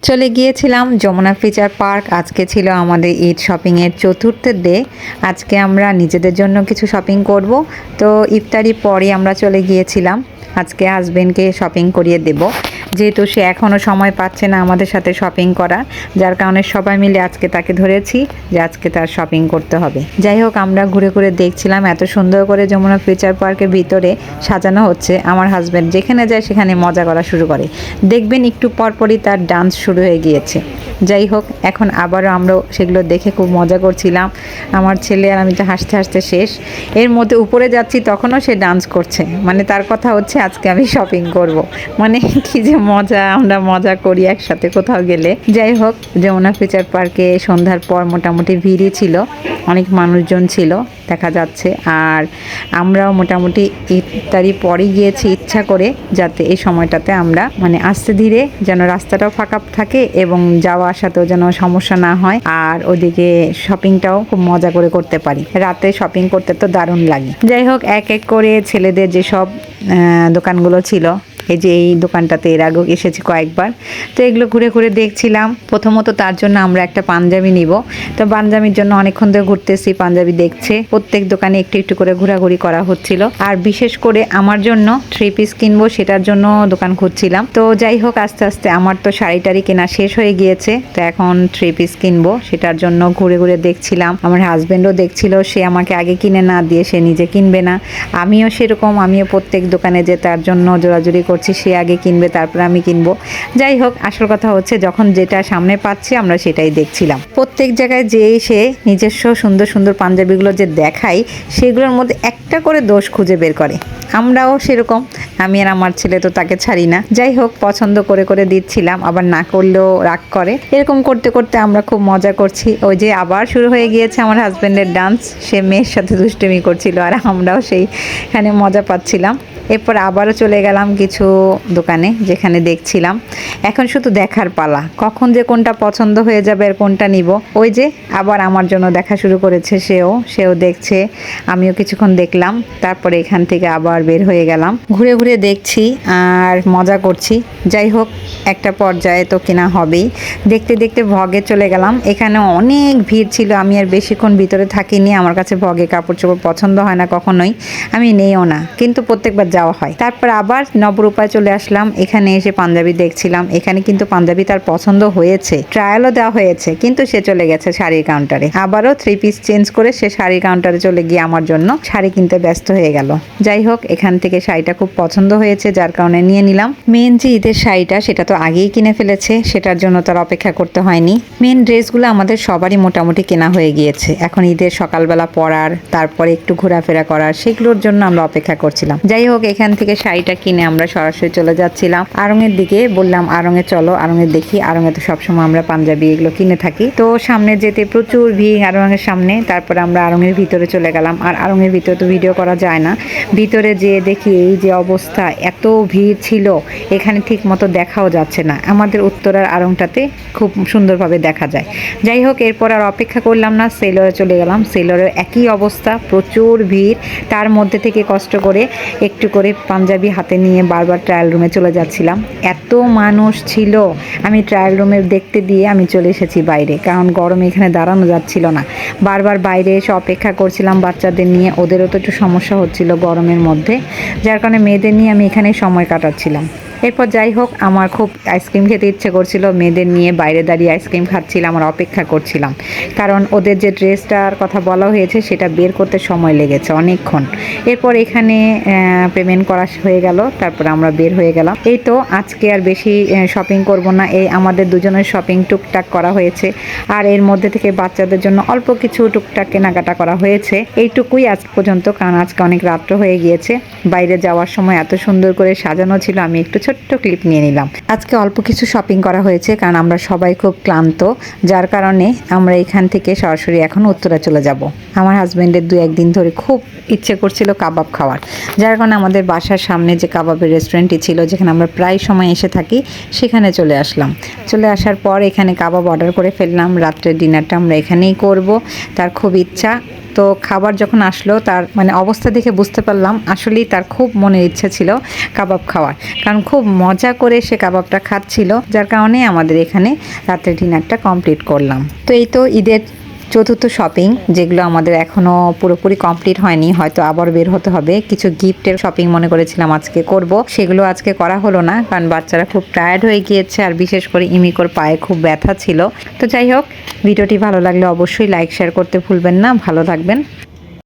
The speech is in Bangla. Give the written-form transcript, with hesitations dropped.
চলে গিয়েছিলাম যমুনা ফিচার পার্ক। আজকে ছিল আমাদের ঈদ শপিংয়ের চতুর্থ ডে। আজকে আমরা নিজেদের জন্য কিছু শপিং করব। তো ইফতারি পরে আমরা চলে গিয়েছিলাম। আজকে হাজবেন্ডকে শপিং করিয়ে দেব, যেহেতু সে এখনও সময় পাচ্ছে না আমাদের সাথে শপিং করা, যার কারণে সবাই মিলে আজকে তাকে ধরেছি যে আজকে তার শপিং করতে হবে। যাই হোক, আমরা ঘুরে ঘুরে দেখছিলাম এত সুন্দর করে যমুনা ফিচার পার্কের ভিতরে সাজানো হচ্ছে। আমার হাজবেন্ড যেখানে যায় সেখানে মজা করা শুরু করে। দেখবেন একটু পরপরই তার ডান্স শুরু হয়ে গিয়েছে। যাই হোক, এখন আবারও আমরা সেগুলো দেখে খুব মজা করছিলাম। আমার ছেলে আর আমি তো হাসতে হাসতে শেষ। এর মধ্যে উপরে যাচ্ছি তখনও সে ডান্স করছে, মানে তার কথা হচ্ছে আজকে আমি শপিং করব। মানে কি যে মজা, আমরা মজা করি একসাথে কোথাও গেলে। যাই হোক, যমুনা ফিচার পার্কে সন্ধ্যার পর মোটামুটি ভিড়ই ছিল, অনেক মানুষজন ছিল দেখা যাচ্ছে। আর আমরাও মোটামুটি ইফতারি পরে গিয়েছি ইচ্ছা করে, যাতে এই সময়টাতে আমরা মানে আস্তে ধীরে যেন রাস্তাটাও ফাঁকা থাকে এবং যাওয়া আসাতেও যেন সমস্যা না হয়, আর ওদিকে শপিংটাও খুব মজা করে করতে পারি। রাতে শপিং করতে তো দারুণ লাগে। যাই হোক, এক এক করে ছেলেদের যেসব দোকানগুলো ছিল, এই যে এই দোকানটাতে এর আগেও এসেছি কয়েকবার, তো এগুলো ঘুরে ঘুরে দেখছিলাম। প্রথমত তার জন্য আমরা একটা পাঞ্জাবি নিব, তো পাঞ্জাবির জন্য অনেকক্ষণ ধরে ঘুরতেছি, পাঞ্জাবি দেখছে। প্রত্যেক দোকানে একটু একটু করে ঘোরাঘুরি করা হচ্ছিল। আর বিশেষ করে আমার জন্য 3 পিস কিনবো, সেটার জন্য দোকান খুঁজছিলাম। তো যাই হোক, আস্তে আস্তে আমার তো শাড়ি টাড়ি কেনা শেষ হয়ে গিয়েছে, তো এখন 3 পিস কিনবো, সেটার জন্য ঘুরে ঘুরে দেখছিলাম। আমার হাজবেন্ডও দেখছিল, সে আমাকে আগে কিনে না দিয়ে সে নিজে কিনবে না। আমিও সেরকম, আমিও প্রত্যেক দোকানে যে তার জন্য জোরাজুরি করছি, সে আগে কিনবে তারপর আমি কিনবো। যাই হোক, আসল কথা হচ্ছে যখন যেটা সামনে পাচ্ছি আমরা সেটাই দেখছিলাম। প্রত্যেক জায়গায় যেই সে নিজস্ব সুন্দর সুন্দর পাঞ্জাবিগুলো যে দেখায়, সেগুলোর মধ্যে একটা করে দোষ খুঁজে বের করে। আমরাও সেরকম, আমি আর আমার ছেলে তো তাকে ছাড়ি না। যাই হোক, পছন্দ করে করে দিচ্ছিলাম, আবার না করলেও রাগ করে। এরকম করতে করতে আমরা খুব মজা করছি। ওই যে আবার শুরু হয়ে গিয়েছে আমার হাজব্যান্ডের ডান্স, সে মেয়ের সাথে দুষ্টুমি করছিল আর আমরাও সেইখানে মজা পাচ্ছিলাম। এরপর আবারও চলে গেলাম কিছু দোকানে যেখানে দেখছিলাম। এখন শুধু দেখার পালা, কখন যে কোনটা পছন্দ হয়ে যাবে আর কোনটা নিব। ওই যে আবার আমার জন্য দেখা শুরু করেছে, সেও দেখছে, আমিও কিছুক্ষণ দেখলাম। তারপরে এখান থেকে আবার বের হয়ে গেলাম, ঘুরে ঘুরে দেখছি আর মজা করছি। যাই হোক, একটা পর্যায়ে তো কেনা হবেই। দেখতে দেখতে ভগে চলে গেলাম। এখানে অনেক ভিড় ছিল, আমি আর বেশিক্ষণ ভিতরে থাকিনি। আমার কাছে ভগে কাপড় চোপড় পছন্দ হয় না কখনোই, আমি নেইও না, কিন্তু প্রত্যেকবার যাওয়া হয়। তারপর আবার নবরূপায় চলে আসলাম। এখানে এসে পাঞ্জাবি দেখছিলাম। এখানে কিন্তু পাঞ্জাবি তার পছন্দ হয়েছে, ট্রায়ালও দেওয়া হয়েছে, কিন্তু সে চলে গেছে শাড়ির কাউন্টারে। আবারও 3 পিস চেঞ্জ করে সে শাড়ির কাউন্টারে চলে গিয়ে আমার জন্য শাড়ি কিনতে ব্যস্ত হয়ে গেল। যাই হোক, এখান থেকে শাড়িটা খুব পছন্দ হয়েছে, যার কারণে নিয়ে নিলাম। মেন যে ঈদের শাড়িটা, সেটা তো আগেই কিনে ফেলেছে, সেটার জন্য তার অপেক্ষা করতে হয়নি। মেন ড্রেসগুলো আমাদের সবারই মোটামুটি কেনা হয়ে গিয়েছে। এখন ঈদের সকালবেলা পরার, তারপরে একটু ঘোরাফেরা করার, সেগুলোর জন্য আমরা অপেক্ষা করছিলাম। যাই হোক, এখান থেকে শাড়িটা কিনে আমরা সরাসরি চলে যাচ্ছিলাম আড়ংয়ের দিকে। বললাম আড়ংয়ে চলো, আড়ংয়ে দেখি। আড়ংয়ে তো সবসময় আমরা পাঞ্জাবি এগুলো কিনে থাকি। তো সামনে যেতে প্রচুর ভিড় আড়ংয়ের সামনে। তারপরে আমরা আড়ংয়ের ভিতরে চলে গেলাম। আর আড়ংয়ের ভিতরে তো ভিডিও করা যায় না, ভিতরে যেয়ে দেখি এই যে অবস্থা, এত ভিড় ছিল, এখানে ঠিক মতো দেখাও যাচ্ছে না। আমাদের উত্তরার আড়ংটাতে খুব সুন্দরভাবে দেখা যায়। যাই হোক, এরপর আর অপেক্ষা করলাম না, সেলরে চলে গেলাম। সেলরে একই অবস্থা, প্রচুর ভিড়। তার মধ্যে থেকে কষ্ট করে একটু করে পাঞ্জাবি হাতে নিয়ে বারবার ট্রায়াল রুমে চলে যাচ্ছিলাম। এত মানুষ ছিল, আমি ট্রায়াল রুমে দেখতে দিয়ে আমি চলে এসেছি বাইরে, কারণ গরমে এখানে দাঁড়ানো যাচ্ছিল না। বারবার বাইরে এসে অপেক্ষা করছিলাম বাচ্চাদের নিয়ে, ওদেরও তো একটু সমস্যা হচ্ছিল গরমের মধ্যে, যার কারণে মেয়েদের নিয়ে আমি এখানে সময় কাটাচ্ছিলাম। এরপর যাই হোক, আমার খুব আইসক্রিম খেতে ইচ্ছে করছিল, মেয়েদের নিয়ে বাইরে দাঁড়িয়ে আইসক্রিম খাচ্ছিলাম আর অপেক্ষা করছিলাম, কারণ ওদের যে ড্রেসটার কথা বলা হয়েছে সেটা বের করতে সময় লেগেছে অনেকক্ষণ। এরপর এখানে পেমেন্ট করা হয়ে গেল, তারপর আমরা বের হয়ে গেলাম। এই তো, আজকে আর বেশি শপিং করব না, এই আমাদের দুজনের শপিং টুকটাক করা হয়েছে। আর এর মধ্যে থেকে বাচ্চাদের জন্য অল্প কিছু টুকটাক কেনাকাটা করা হয়েছে। এইটুকুই আজ পর্যন্ত, কারণ আজকে অনেক রাত্র হয়ে গিয়েছে। বাইরে যাওয়ার সময় এত সুন্দর করে সাজানো ছিল, আমি একটু ছোট্ট ক্লিপ নিয়ে নিলাম। আজকে অল্প কিছু শপিং করা হয়েছে, কারণ আমরা সবাই খুব ক্লান্ত, যার কারণে আমরা এখান থেকে সরাসরি এখন উত্তরা চলে যাব। আমার হাজব্যান্ডের 2-1 দিন ধরে খুব ইচ্ছে করছিল কাবাব খাওয়ার, যার কারণে আমাদের বাসার সামনে যে কাবাবের রেস্টুরেন্টটি ছিল, যেখানে আমরা প্রায় সময় এসে থাকি, সেখানে চলে আসলাম। চলে আসার পর এখানে কাবাব অর্ডার করে ফেললাম। রাত্রের ডিনারটা আমরা এখানেই করব, তার খুব ইচ্ছা। তো খাবার যখন আসলো তার মানে অবস্থা দেখে বুঝতে পারলাম আসলেই তার খুব মনের ইচ্ছা ছিল কাবাব খাওয়ার, কারণ খুব মজা করে সে কাবাবটা খাচ্ছিল, যার কারণে আমাদের এখানে রাত্রে ডিনারটা কমপ্লিট করলাম। তো এই তো ঈদের চতুর্থ শপিং, যেগুলো আমাদের এখনও পুরোপুরি কমপ্লিট হয়নি, হয়তো আবার বের হতে হবে। কিছু গিফটের শপিং মনে করেছিলাম আজকে করব, সেগুলো আজকে করা হলো না, কারণ বাচ্চারা খুব টায়ার্ড হয়ে গিয়েছে, আর বিশেষ করে ইমিকোর পায়ে খুব ব্যথা ছিল। তো যাই হোক, ভিডিওটি ভালো লাগলে অবশ্যই লাইক শেয়ার করতে ভুলবেন না। ভালো থাকবেন।